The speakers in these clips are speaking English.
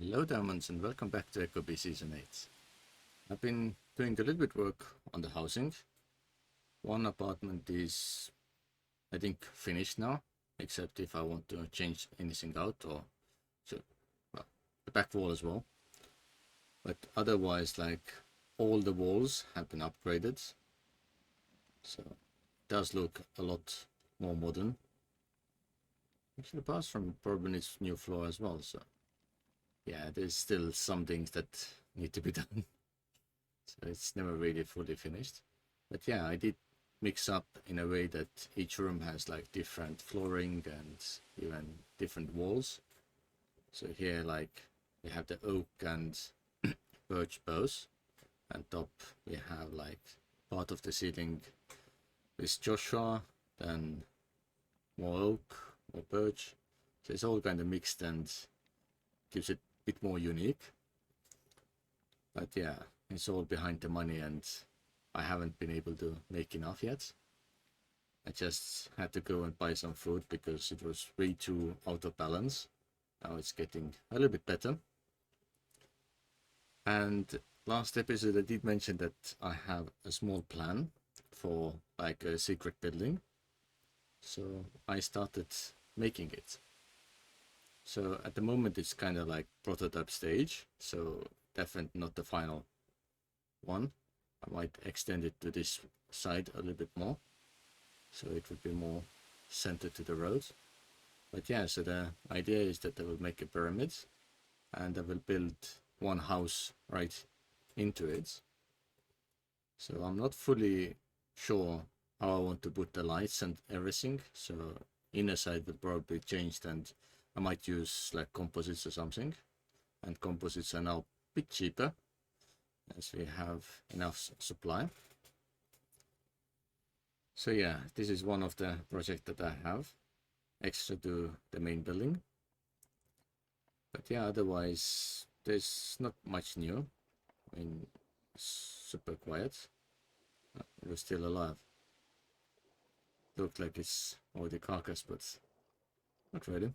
Hello diamonds and welcome back to Ecobee Season 8. I've been doing a little bit work on the housing. One apartment is, I think, finished now, except if I want to change anything out or well, the back wall as well. But otherwise, like, all the walls have been upgraded. So it does look a lot more modern. Actually, apart from probably its new floor as well, so yeah, there's still some things that need to be done. So it's never really fully finished. But yeah, I did mix up in a way that each room has like different flooring and even different walls. So here, like, we have the oak and birch bows, and top we have like part of the ceiling with Joshua, then more oak, more birch. So it's all kind of mixed and gives it a bit more unique. But yeah, it's all behind the money and I haven't been able to make enough yet. I just had to go and buy some food because it was way too out of balance. Now it's getting a little bit better. And last episode I did mention that I have a small plan for like a secret building. So I started making it. So at the moment it's kind of like prototype stage, so definitely not the final one. I might extend it to this side a little bit more, so it would be more centered to the road. But yeah, so the idea is that I will make a pyramid and I will build one house right into it. So I'm not fully sure how I want to put the lights and everything. So inner side will probably change and I might use like composites or something. And composites are now a bit cheaper as we have enough supply. So yeah, this is one of the projects that I have extra to the main building. But yeah, otherwise there's not much new. I mean, super quiet. We're still alive. Look like it's already carcass, but not really.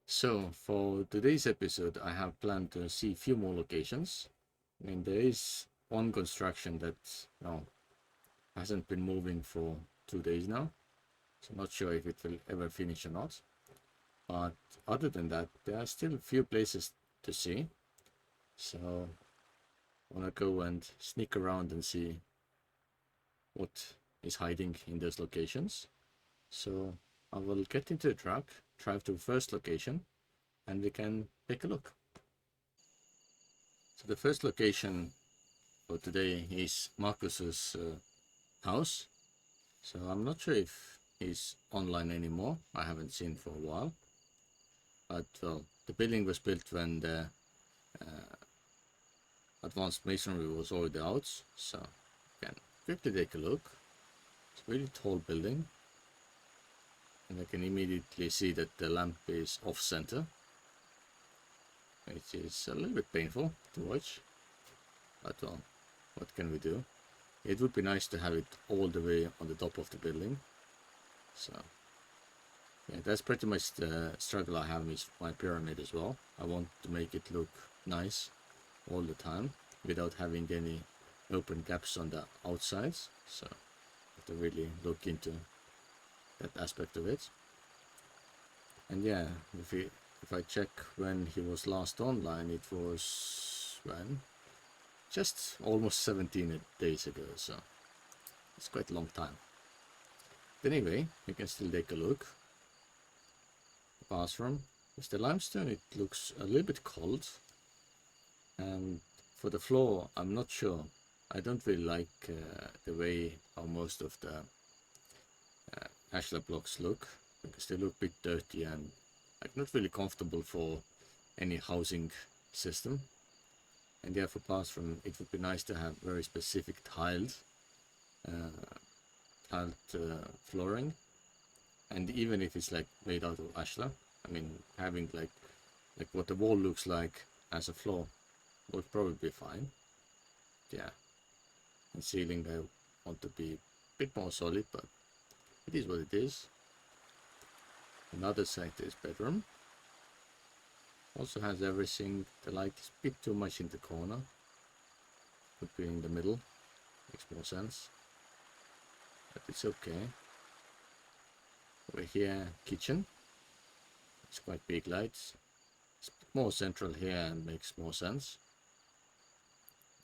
So for today's episode, I have planned to see a few more locations. I mean, there is one construction that hasn't been moving for 2 days now, so I'm not sure if it will ever finish or not. But other than that, there are still a few places to see. So I want to go and sneak around and see what is hiding in those locations. So I will get into the truck, drive to the first location, and we can take a look. So the first location for today is Marcus's house. So I'm not sure if he's online anymore. I haven't seen for a while. But well, the building was built when the advanced masonry was already out. So you can quickly take a look. It's a really tall building. And I can immediately see that the lamp is off center, which is a little bit painful to watch. But well, what can we do? It would be nice to have it all the way on the top of the building. So yeah, that's pretty much the struggle I have with my pyramid as well. I want to make it look nice all the time without having any open gaps on the outsides. So I have to really look into that aspect of it. And yeah, if I check when he was last online, it was when? Just almost 17 days ago, so it's quite a long time. But anyway, you can still take a look. The bathroom. With the limestone, it looks a little bit cold. And for the floor, I'm not sure. I don't really like the way how most of the ashlar blocks look, because they look a bit dirty and like not really comfortable for any housing system. And yeah, for bathroom, it would be nice to have very specific tiled flooring. And even if it's like made out of ashlar, I mean, having like what the wall looks like as a floor would probably be fine. Yeah. And ceiling, I want to be a bit more solid, but it is what it is. Another side is bedroom. Also has everything. The light is a bit too much in the corner. Could be in the middle. Makes more sense. But it's okay. Over here, kitchen. It's quite big lights. It's more central here and makes more sense.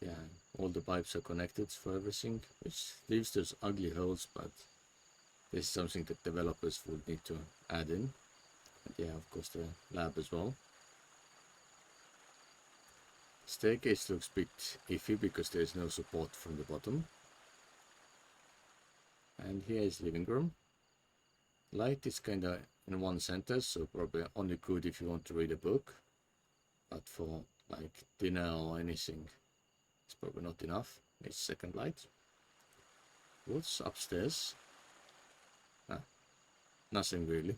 Yeah, all the pipes are connected for everything, which leaves those ugly holes, but this is something that developers would need to add in. And yeah, of course the lab as well. Staircase looks a bit iffy because there is no support from the bottom. And here is living room. Light is kinda in one center, so probably only good if you want to read a book. But for like dinner or anything, it's probably not enough. Needs second light. What's upstairs? Nothing really.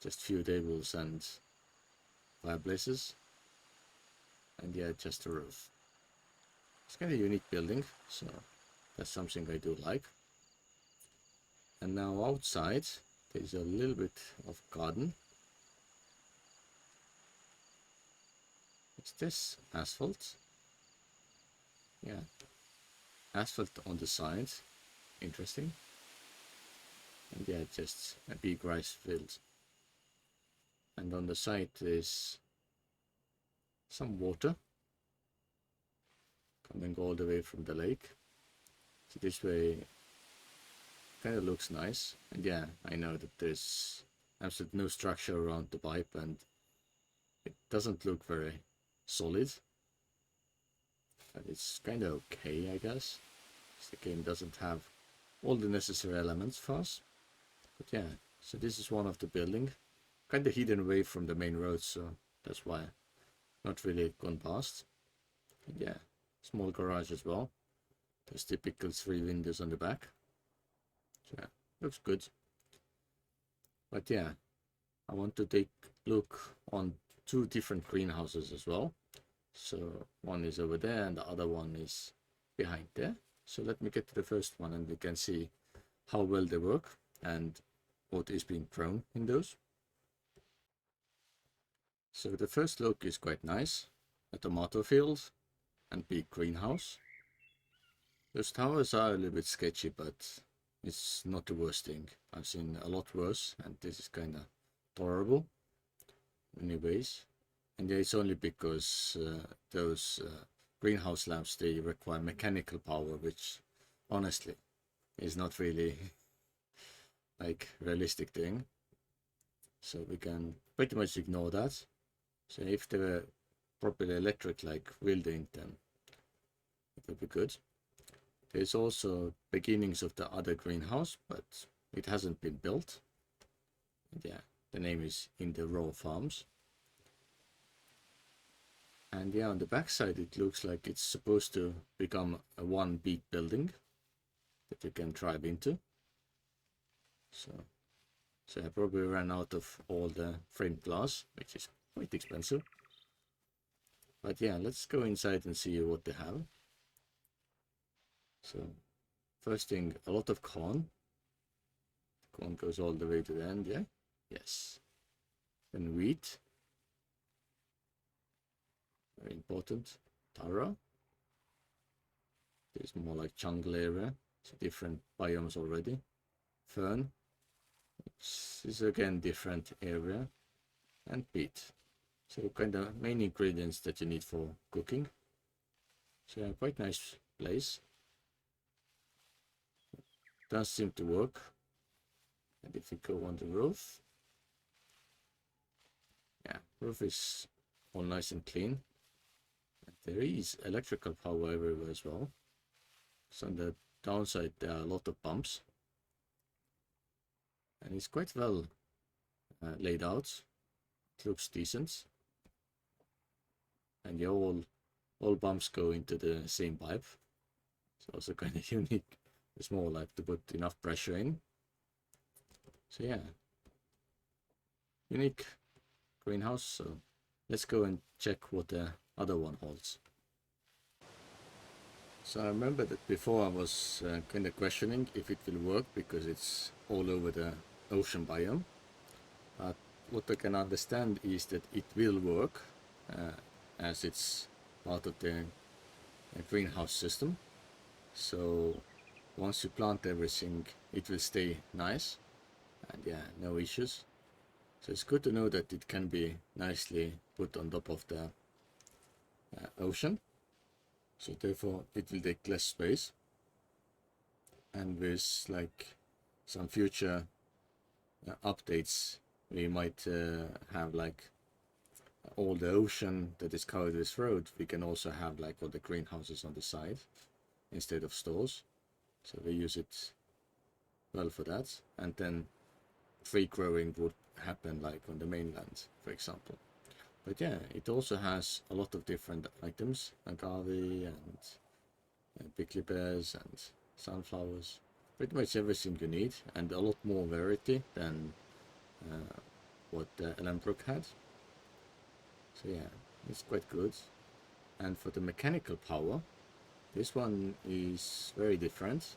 Just few tables and fireplaces. And yeah, just a roof. It's kind of a unique building, so that's something I do like. And now outside, there's a little bit of garden. Is this asphalt? Yeah. Asphalt on the side. Interesting. And yeah, just a big rice field. And on the side is some water coming all the way from the lake. So this way kind of looks nice. And yeah, I know that there's absolutely no structure around the pipe and it doesn't look very solid. But it's kind of okay, I guess. The game doesn't have all the necessary elements for us. But yeah, so this is one of the building. Kind of hidden away from the main road, so that's why not really gone past. And yeah, small garage as well. There's typical 3 windows on the back. So yeah, looks good. But yeah, I want to take a look on 2 different greenhouses as well. So one is over there and the other one is behind there. So let me get to the first one and we can see how well they work and what is being grown in those. So the first look is quite nice. A tomato field and big greenhouse. Those towers are a little bit sketchy, but it's not the worst thing. I've seen a lot worse and this is kind of tolerable anyways. And yeah, it's only because those greenhouse lamps, they require mechanical power, which honestly is not really like realistic thing. So we can pretty much ignore that. So if they were properly electric like welding, then it would be good. There's also beginnings of the other greenhouse, but it hasn't been built. And yeah, the name is In the Row Farms. And yeah, on the back side it looks like it's supposed to become a one big building that you can drive into. So I probably ran out of all the framed glass, which is quite expensive. But yeah, let's go inside and see what they have. So first thing, a lot of corn. Corn goes all the way to the end, yeah? Yes. Then wheat. Very important. Taro. There's more like jungle area. So different biomes already. Fern. Which is again different area. And peat. So kind of main ingredients that you need for cooking. So yeah, quite nice place. Does seem to work. And if we go on the roof, yeah, roof is all nice and clean. And there is electrical power everywhere as well. So on the downside there are a lot of bumps. And it's quite well laid out. It looks decent. And yeah, all bumps go into the same pipe. It's also kind of unique. It's more like to put enough pressure in. So yeah, unique greenhouse. So let's go and check what the other one holds. So I remember that before I was kind of questioning if it will work because it's all over the ocean biome. But what I can understand is that it will work as it's part of the greenhouse system. So once you plant everything, it will stay nice, and yeah, no issues. So it's good to know that it can be nicely put on top of the ocean. So therefore it will take less space, and with like some future updates, we might have like all the ocean that is covered with road. We can also have like all the greenhouses on the side instead of stores. So we use it well for that, and then tree growing would happen like on the mainland, for example. But yeah, it also has a lot of different items, agave and prickly pears and sunflowers, pretty much everything you need, and a lot more variety than what Ellenbrook had. So yeah, it's quite good. And for the mechanical power, this one is very different.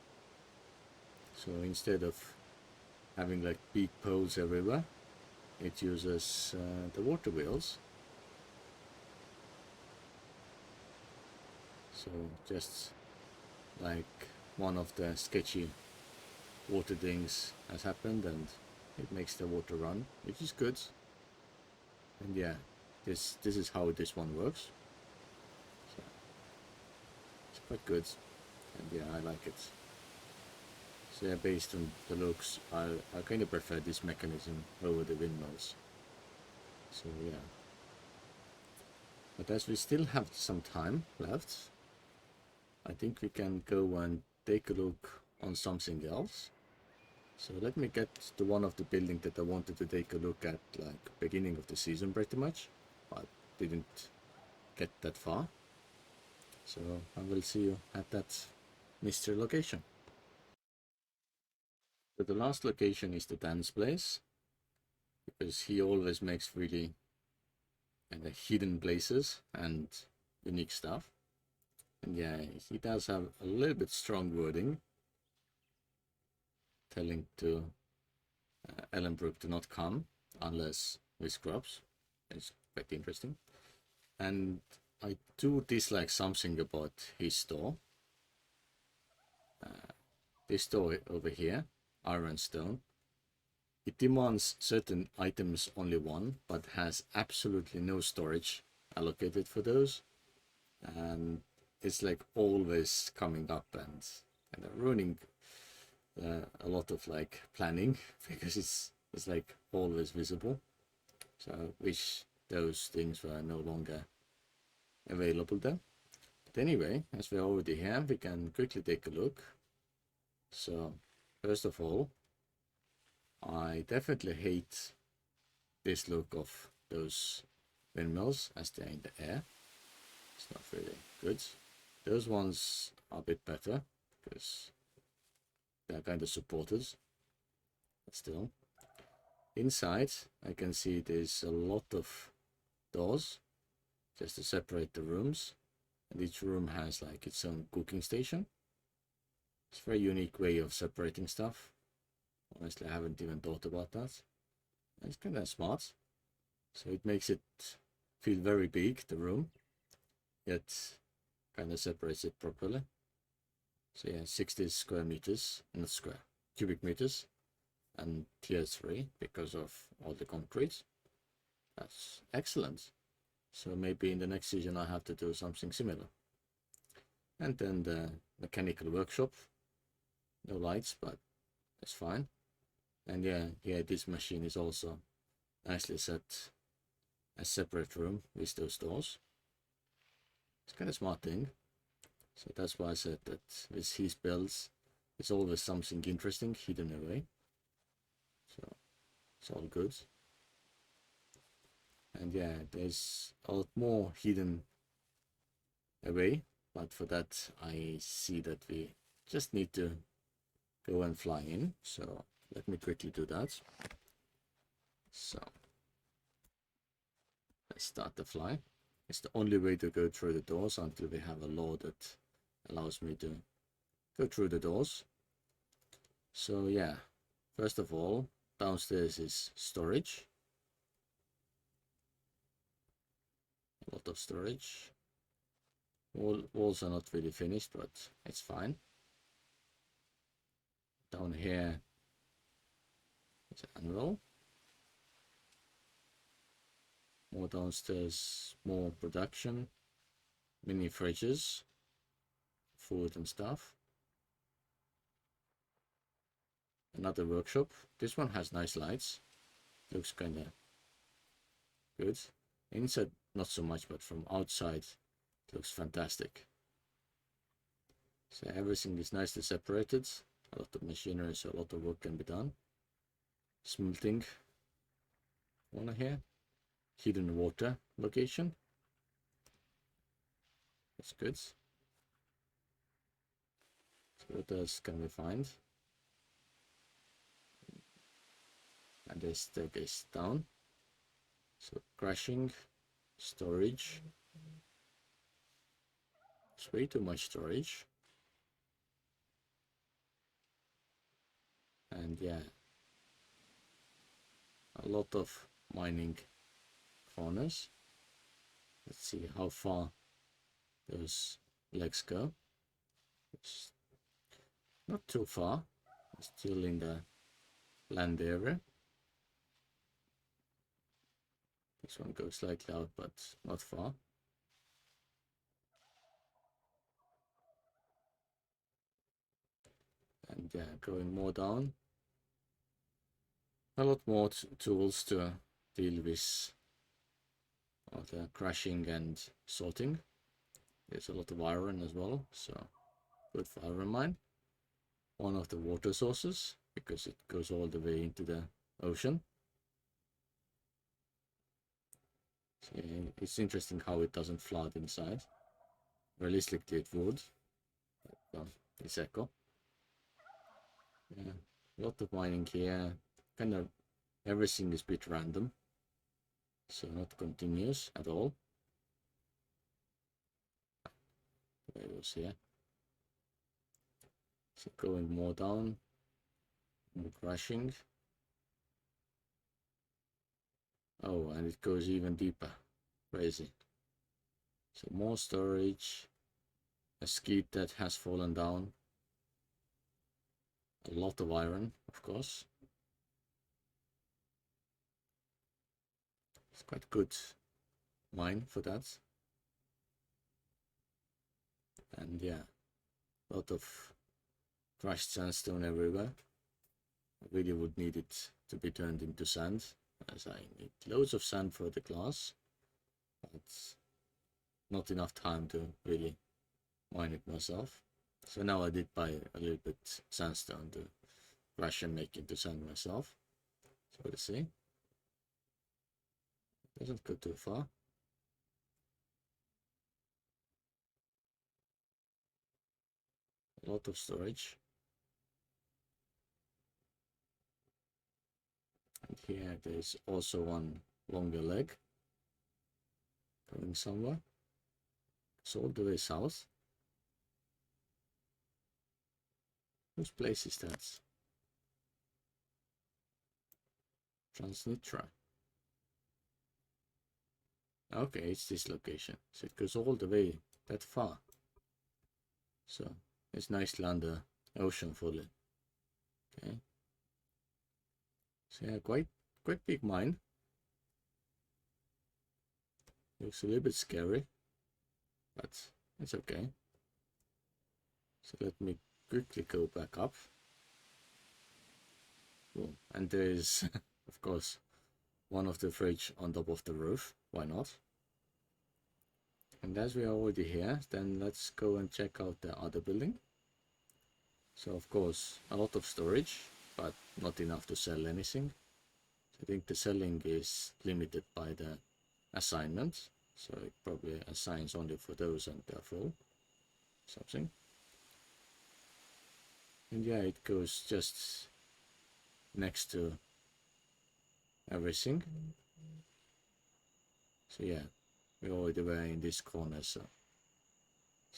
So instead of having like big poles everywhere, it uses the water wheels. So just like one of the sketchy water things has happened, and it makes the water run, which is good. And yeah, this is how this one works. So it's quite good, and yeah, I like it. So yeah, based on the looks, I kind of prefer this mechanism over the windmills. So yeah, but as we still have some time left, I think we can go and take a look on something else. So let me get to one of the buildings that I wanted to take a look at like beginning of the season pretty much, but didn't get that far. So I will see you at that mystery location. So the last location is the Dan's place, because he always makes really kind of hidden places and unique stuff. And yeah, he does have a little bit strong wording telling to Ellenbrook to not come unless with scrubs. It's quite interesting. And I do dislike something about his store. This store over here, Ironstone, it demands certain items only one, but has absolutely no storage allocated for those. And it's like always coming up and ruining a lot of like planning because it's like always visible. So I wish those things were no longer available there. But anyway, as we're already here, we can quickly take a look. So first of all, I definitely hate this look of those windmills as they're in the air. It's not really good. Those ones are a bit better because they're kind of supported. But still, inside I can see there's a lot of doors just to separate the rooms, and each room has like its own cooking station. It's a very unique way of separating stuff. Honestly, I haven't even thought about that. It's kind of smart. So it makes it feel very big, the room, yet kind of separates it properly. So yeah, 60 square meters, not square, cubic meters, and tier 3 because of all the concrete. That's excellent. So maybe in the next season I have to do something similar. And then the mechanical workshop. No lights, but it's fine. And yeah, this machine is also nicely set a separate room with those doors. It's kind of smart thing. So that's why I said that with his builds, it's always something interesting hidden away. So it's all good. And yeah, there's a lot more hidden away, but for that I see that we just need to go and fly in. So let me quickly do that. So let's start the fly. It's the only way to go through the doors until we have a law that allows me to go through the doors. So yeah, first of all, downstairs is storage. A lot of storage. Walls are not really finished, but it's fine. Down here is an anvil. More downstairs, more production. Mini fridges, food and stuff. Another workshop. This one has nice lights. Looks kinda good. Inside not so much, but from outside it looks fantastic. So everything is nicely separated. A lot of machinery, so a lot of work can be done. Smelting one here. Hidden water location. That's good. So what else can we find? And there's staircase down. So crashing, storage. It's way too much storage. And yeah, a lot of mining corners. Let's see how far those legs go. It's not too far. It's still in the land area. This one goes slightly out, but not far. And yeah, going more down. A lot more tools to deal with the crashing and sorting. There's a lot of iron as well, so good for iron mine. One of the water sources, because it goes all the way into the ocean. So yeah, it's interesting how it doesn't flood inside. Realistically it would. But, it's echo. Yeah, a lot of mining here. Kind of everything is a bit random, so not continuous at all. There it was here. So going more down, more crashing. Oh, and it goes even deeper. Crazy. So more storage. A skid that has fallen down. A lot of iron, of course. It's quite good mine for that. And yeah, a lot of crushed sandstone everywhere. I really would need it to be turned into sand, as I need loads of sand for the class, but not enough time to really mine it myself. So now I did buy a little bit sandstone to crush and make into sand myself. So let's see. Doesn't go too far. A lot of storage. And here there's also one longer leg going somewhere. It's all the way south. Whose place is that? Transnitra. Okay, it's this location. So it goes all the way that far. So it's nicely under ocean fully. Okay. So yeah, quite big mine. Looks a little bit scary, but it's okay. So let me quickly go back up. Cool. And there is, of course, one of the fridge on top of the roof. Why not? And as we are already here, then let's go and check out the other building. So of course, a lot of storage, but not enough to sell anything. So I think the selling is limited by the assignment. So it probably assigns only for those and they're full. Something. And yeah, it goes just next to everything. So yeah, we already were in this corner, so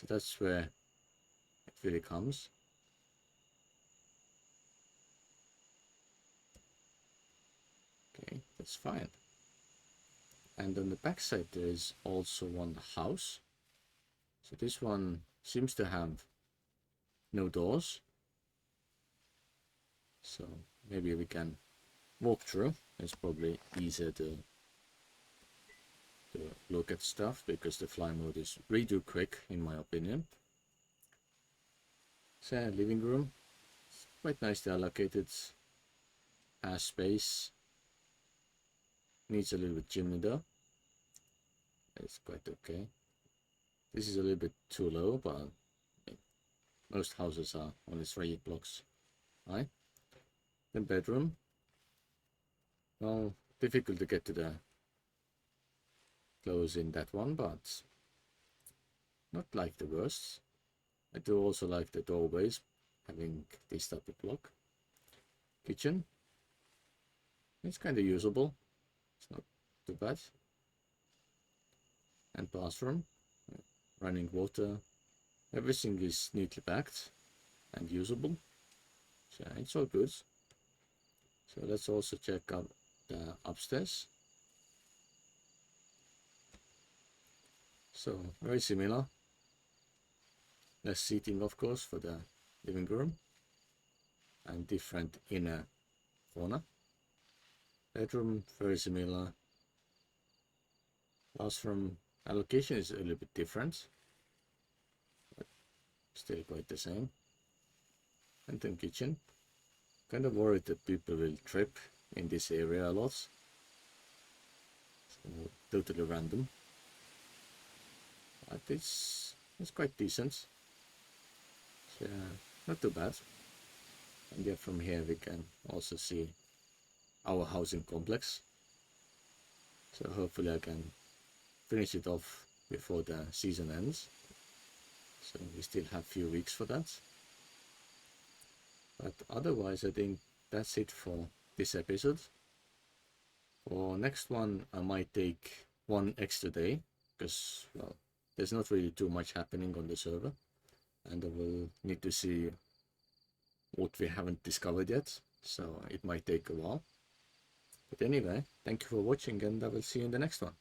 that's where it really comes. Okay, that's fine. And on the back side there is also one house. So this one seems to have no doors. So maybe we can walk through. It's probably easier to look at stuff because the fly mode is really quick in my opinion. So living room, it's quite nicely allocated, has space, needs a little bit chimney though. It's quite okay. This is a little bit too low, but most houses are only 3 blocks high. Then bedroom, well, difficult to get to the close in that one, but not like the worst. I do also like the doorways having this type of block. Kitchen, it's kind of usable, it's not too bad. And bathroom, running water, everything is neatly packed and usable, so it's all good. So let's also check out the upstairs. So very similar, less seating of course for the living room, and different inner corner. Bedroom very similar. Bathroom allocation is a little bit different, but still quite the same. And then kitchen, kind of worried that people will trip in this area a lot, so totally random, but it's quite decent, so not too bad. And yeah, from here we can also see our housing complex, so hopefully I can finish it off before the season ends, so we still have few weeks for that. But otherwise I think that's it for this episode. For next one I might take one extra day because, well, there's not really too much happening on the server, and I will need to see what we haven't discovered yet, so it might take a while. But anyway, thank you for watching, and I will see you in the next one.